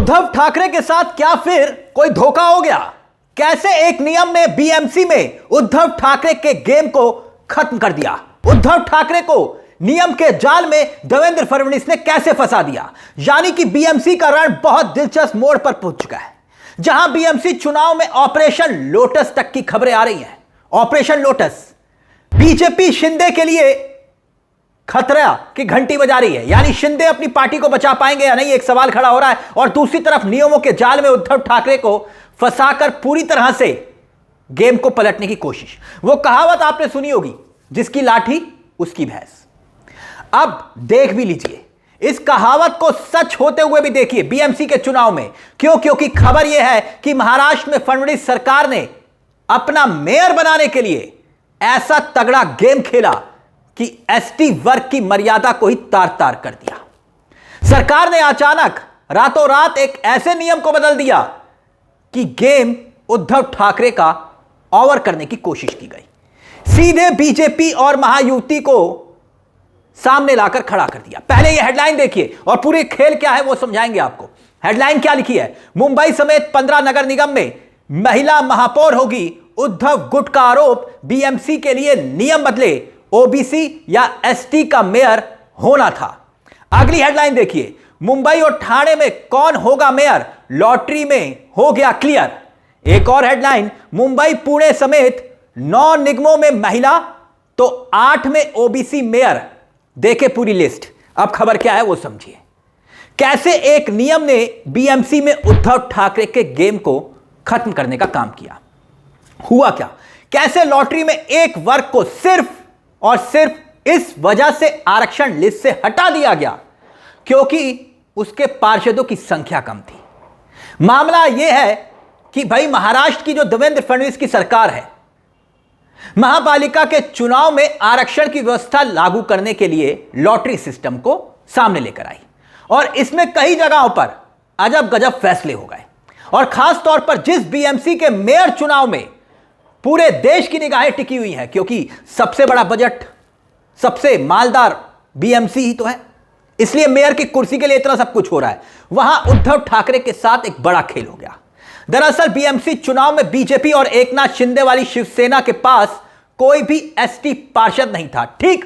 उद्धव ठाकरे के साथ क्या फिर कोई धोखा हो गया? कैसे एक नियम ने बीएमसी में उद्धव ठाकरे के गेम को खत्म कर दिया? उद्धव ठाकरे को नियम के जाल में देवेंद्र फडणवीस ने कैसे फंसा दिया? यानी कि बीएमसी का रण बहुत दिलचस्प मोड़ पर पहुंच चुका है, जहां बीएमसी चुनाव में ऑपरेशन लोटस तक की खबरें आ रही हैं। ऑपरेशन लोटस बीजेपी शिंदे के लिए खतरा की घंटी बजा रही है, यानी शिंदे अपनी पार्टी को बचा पाएंगे या नहीं, एक सवाल खड़ा हो रहा है। और दूसरी तरफ नियमों के जाल में उद्धव ठाकरे को फंसाकर पूरी तरह से गेम को पलटने की कोशिश। वो कहावत आपने सुनी होगी, जिसकी लाठी उसकी भैंस। अब देख भी लीजिए, इस कहावत को सच होते हुए भी देखिए बीएमसी के चुनाव में। क्योंकि खबर यह है कि महाराष्ट्र में फडणवीस सरकार ने अपना मेयर बनाने के लिए ऐसा तगड़ा गेम खेला कि एसटी वर्ग की मर्यादा को ही तार तार कर दिया। सरकार ने अचानक रातों रात एक ऐसे नियम को बदल दिया कि गेम उद्धव ठाकरे का ओवर करने की कोशिश की गई। सीधे बीजेपी और महायुति को सामने लाकर खड़ा कर दिया। पहले यह हेडलाइन देखिए और पूरे खेल क्या है वो समझाएंगे आपको। हेडलाइन क्या लिखी है? मुंबई समेत 15 नगर निगम में महिला महापौर होगी, उद्धव गुट का आरोप, बीएमसी के लिए नियम बदले, ओबीसी या एसटी का मेयर होना था। अगली हेडलाइन देखिए, मुंबई और ठाणे में कौन होगा मेयर, लॉटरी में हो गया क्लियर। एक और हेडलाइन, मुंबई पुणे समेत 9 निगमों में महिला तो 8 में ओबीसी मेयर। देखे पूरी लिस्ट। अब खबर क्या है वो समझिए। कैसे एक नियम ने बीएमसी में उद्धव ठाकरे के गेम को खत्म करने का काम किया। हुआ क्या? कैसे लॉटरी में एक वर्ग को सिर्फ और सिर्फ इस वजह से आरक्षण लिस्ट से हटा दिया गया क्योंकि उसके पार्षदों की संख्या कम थी। मामला यह है कि भाई महाराष्ट्र की जो देवेंद्र फडणवीस की सरकार है, महापालिका के चुनाव में आरक्षण की व्यवस्था लागू करने के लिए लॉटरी सिस्टम को सामने लेकर आई और इसमें कई जगहों पर अजब गजब फैसले हो गए। और खास तौर पर जिस बीएमसी के मेयर चुनाव में पूरे देश की निगाहें टिकी हुई हैं, क्योंकि सबसे बड़ा बजट, सबसे मालदार बीएमसी ही तो है, इसलिए मेयर की कुर्सी के लिए इतना सब कुछ हो रहा है। वहां उद्धव ठाकरे के साथ एक बड़ा खेल हो गया। दरअसल बीएमसी चुनाव में बीजेपी और एकनाथ शिंदे वाली शिवसेना के पास कोई भी एसटी पार्षद नहीं था। ठीक,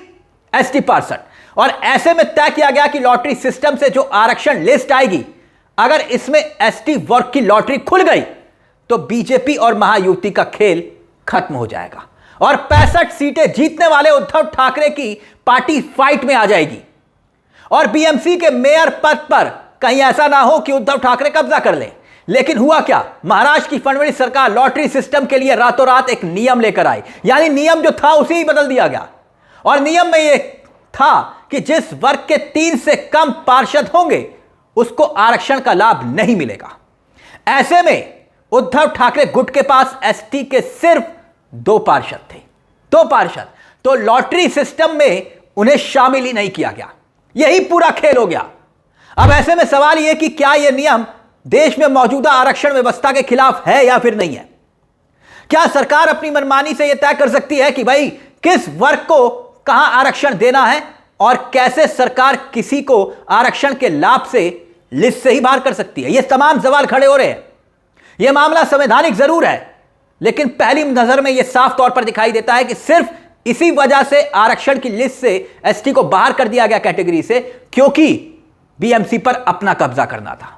एसटी पार्षद। और ऐसे में तय किया गया कि लॉटरी सिस्टम से जो आरक्षण लिस्ट आएगी, अगर इसमें एसटी वर्ग की लॉटरी खुल गई तो बीजेपी और महायुति का खेल खत्म हो जाएगा और 65 सीटें जीतने वाले उद्धव ठाकरे की पार्टी फाइट में आ जाएगी। और बीएमसी के मेयर पद पर कहीं ऐसा ना हो कि उद्धव ठाकरे कब्जा कर ले। लेकिन हुआ क्या? महाराष्ट्र की फडणवीस सरकार लॉटरी सिस्टम के लिए रातों रात एक नियम लेकर आई, यानी नियम जो था उसे ही बदल दिया गया। और नियम में यह था कि जिस वर्ग के 3 से कम पार्षद होंगे उसको आरक्षण का लाभ नहीं मिलेगा। ऐसे में उद्धव ठाकरे गुट के पास एसटी के सिर्फ 2 पार्षद थे। 2 पार्षद, तो लॉटरी सिस्टम में उन्हें शामिल ही नहीं किया गया। यही पूरा खेल हो गया। अब ऐसे में सवाल यह कि क्या यह नियम देश में मौजूदा आरक्षण व्यवस्था के खिलाफ है या फिर नहीं है? क्या सरकार अपनी मनमानी से यह तय कर सकती है कि भाई किस वर्ग को कहां आरक्षण देना है और कैसे सरकार किसी को आरक्षण के लाभ से लिस्ट से ही बाहर कर सकती है? यह तमाम सवाल खड़े हो रहे हैं। यह मामला संवैधानिक जरूर है, लेकिन पहली नजर में यह साफ तौर पर दिखाई देता है कि सिर्फ इसी वजह से आरक्षण की लिस्ट से एसटी को बाहर कर दिया गया कैटेगरी से, क्योंकि बीएमसी पर अपना कब्जा करना था।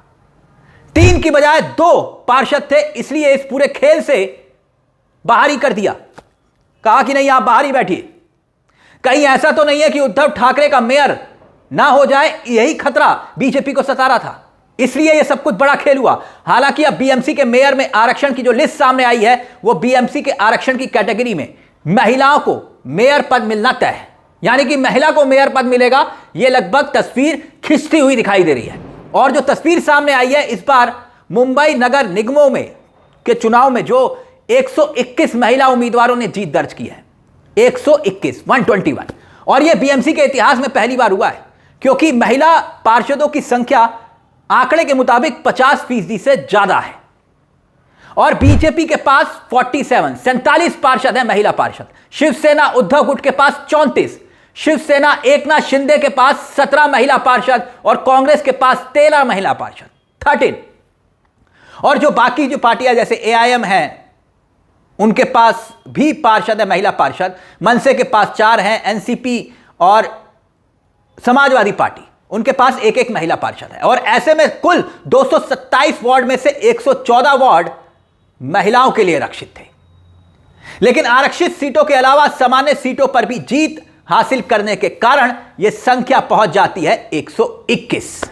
3 की बजाय 2 पार्षद थे, इसलिए इस पूरे खेल से बाहर ही कर दिया। कहा कि नहीं, आप बाहर ही बैठिए। कहीं ऐसा तो नहीं है कि उद्धव ठाकरे का मेयर ना हो जाए, यही खतरा बीजेपी को सता रहा था, इसलिए यह सब कुछ बड़ा खेल हुआ। हालांकि अब बीएमसी के मेयर में आरक्षण की जो लिस्ट सामने आई है, वो बीएमसी के आरक्षण की कैटेगरी में महिलाओं को मेयर पद मिलना तय है, यानी कि महिला को मेयर पद मिलेगा। यह लगभग तस्वीर खिंचती हुई दिखाई दे रही है। और जो तस्वीर सामने आई है, इस बार मुंबई नगर निगमों में के चुनाव में जो 121 महिला उम्मीदवारों ने जीत दर्ज की है, 121 और यह बीएमसी के इतिहास में पहली बार हुआ है, क्योंकि महिला पार्षदों की संख्या आंकड़े के मुताबिक 50% से ज्यादा है। और बीजेपी के पास 47 पार्षद हैं महिला पार्षद। शिवसेना उद्धव गुट के पास 34, शिवसेना एकनाथ शिंदे के पास 17 महिला पार्षद और कांग्रेस के पास 13 महिला पार्षद। 13। और जो बाकी जो पार्टियां जैसे एआईएम है, उनके पास भी पार्षद है, महिला पार्षद। मनसे के पास 4 हैं, एनसीपी और समाजवादी पार्टी, उनके पास एक एक महिला पार्षद है। और ऐसे में कुल 227 वार्ड में से 114 वार्ड महिलाओं के लिए आरक्षित थे। लेकिन आरक्षित सीटों के अलावा सामान्य सीटों पर भी जीत हासिल करने के कारण यह संख्या पहुंच जाती है 121।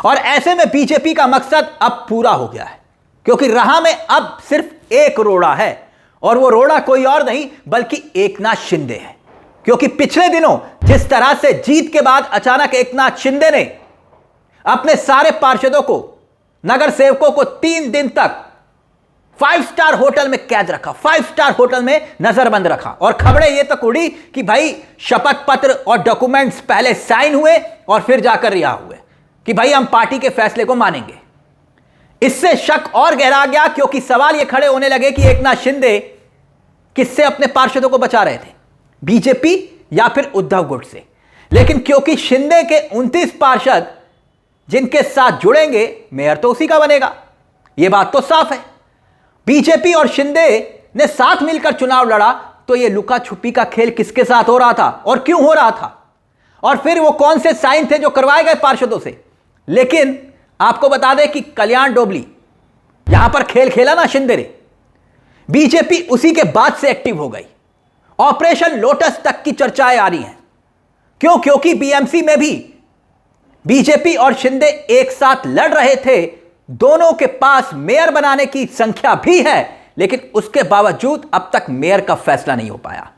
और ऐसे में बीजेपी का मकसद अब पूरा हो गया है, क्योंकि राह में अब सिर्फ एक रोड़ा है, और वो रोड़ा कोई और नहीं बल्कि एकनाथ शिंदे है। क्योंकि पिछले दिनों जिस तरह से जीत के बाद अचानक एकनाथ शिंदे ने अपने सारे पार्षदों को, नगर सेवकों को 3 दिन तक 5 स्टार होटल में कैद रखा, 5 स्टार होटल में नजरबंद रखा, और खबरें यह तक उड़ी कि भाई शपथ पत्र और डॉक्यूमेंट्स पहले साइन हुए और फिर जाकर रिहा हुए कि भाई हम पार्टी के फैसले को मानेंगे। इससे शक और गहरा गया, क्योंकि सवाल यह खड़े होने लगे कि एकनाथ शिंदे किससे अपने पार्षदों को बचा रहे थे, बीजेपी या फिर उद्धव गुट से। लेकिन क्योंकि शिंदे के 29 पार्षद जिनके साथ जुड़ेंगे, मेयर तो उसी का बनेगा, यह बात तो साफ है। बीजेपी और शिंदे ने साथ मिलकर चुनाव लड़ा, तो यह लुका छुपी का खेल किसके साथ हो रहा था और क्यों हो रहा था, और फिर वो कौन से साइन थे जो करवाए गए पार्षदों से। लेकिन आपको बता दें कि कल्याण डोबली यहां पर खेल खेला ना शिंदे ने, बीजेपी उसी के बाद से एक्टिव हो गई। ऑपरेशन लोटस तक की चर्चाएं आ रही हैं। क्यों? क्योंकि बीएमसी में भी बीजेपी और शिंदे एक साथ लड़ रहे थे। दोनों के पास मेयर बनाने की संख्या भी है, लेकिन उसके बावजूद अब तक मेयर का फैसला नहीं हो पाया।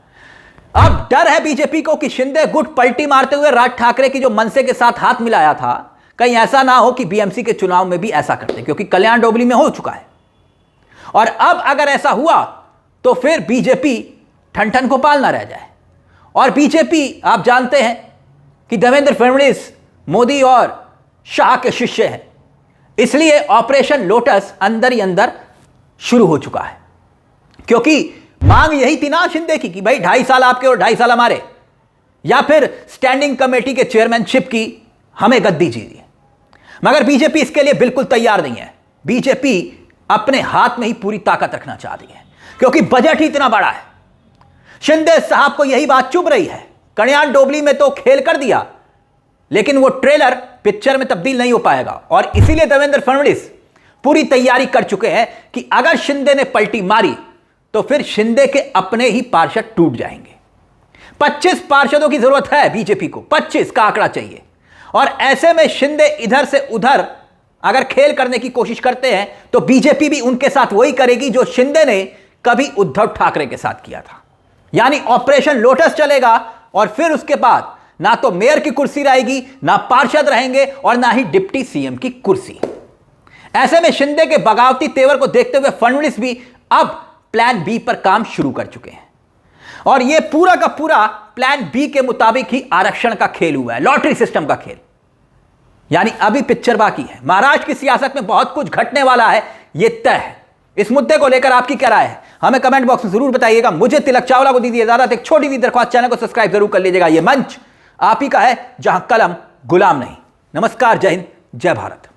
अब डर है बीजेपी को कि शिंदे गुट पलटी मारते हुए राज ठाकरे की जो मनसे के साथ हाथ मिलाया था, कहीं ऐसा ना हो कि बीएमसी के चुनाव में भी ऐसा करते, क्योंकि कल्याण डोबली में हो चुका है। और अब अगर ऐसा हुआ तो फिर बीजेपी ठन गोपाल ना रह जाए। और बीजेपी आप जानते हैं कि देवेंद्र फडणवीस मोदी और शाह के शिष्य हैं, इसलिए ऑपरेशन लोटस अंदर ही अंदर शुरू हो चुका है। क्योंकि मांग यही थी ना शिंदे की कि भाई 2.5 साल आपके और 2.5 साल हमारे, या फिर स्टैंडिंग कमेटी के चेयरमैनशिप की हमें गद्दी चाहिए। मगर बीजेपी इसके लिए बिल्कुल तैयार नहीं है। बीजेपी अपने हाथ में ही पूरी ताकत रखना चाहती है, क्योंकि बजट ही इतना बड़ा है। शिंदे साहब को यही बात चुभ रही है। कल्याण डोबली में तो खेल कर दिया, लेकिन वो ट्रेलर पिक्चर में तब्दील नहीं हो पाएगा। और इसीलिए देवेंद्र फडणवीस पूरी तैयारी कर चुके हैं कि अगर शिंदे ने पलटी मारी तो फिर शिंदे के अपने ही पार्षद टूट जाएंगे। 25 पार्षदों की जरूरत है बीजेपी को, 25 का आंकड़ा चाहिए। और ऐसे में शिंदे इधर से उधर अगर खेल करने की कोशिश करते हैं, तो बीजेपी भी उनके साथ वही करेगी जो शिंदे ने कभी उद्धव ठाकरे के साथ किया था। यानी ऑपरेशन लोटस चलेगा, और फिर उसके बाद ना तो मेयर की कुर्सी रहेगी, ना पार्षद रहेंगे, और ना ही डिप्टी सीएम की कुर्सी। ऐसे में शिंदे के बगावती तेवर को देखते हुए फडणवीस भी अब प्लान बी पर काम शुरू कर चुके हैं। और यह पूरा का पूरा प्लान बी के मुताबिक ही आरक्षण का खेल हुआ है, लॉटरी सिस्टम का खेल। यानी अभी पिक्चर बाकी है। महाराष्ट्र की सियासत में बहुत कुछ घटने वाला है, यह तय है। इस मुद्दे को लेकर आपकी क्या राय है, हमें कमेंट बॉक्स में जरूर बताइएगा। मुझे तिलक चावला को दीजिए इजाजत। एक छोटी सी दरख्वास्त, चैनल को सब्सक्राइब जरूर कर लीजिएगा। यह मंच आप ही का है जहां कलम गुलाम नहीं। नमस्कार, जय हिंद, जय भारत।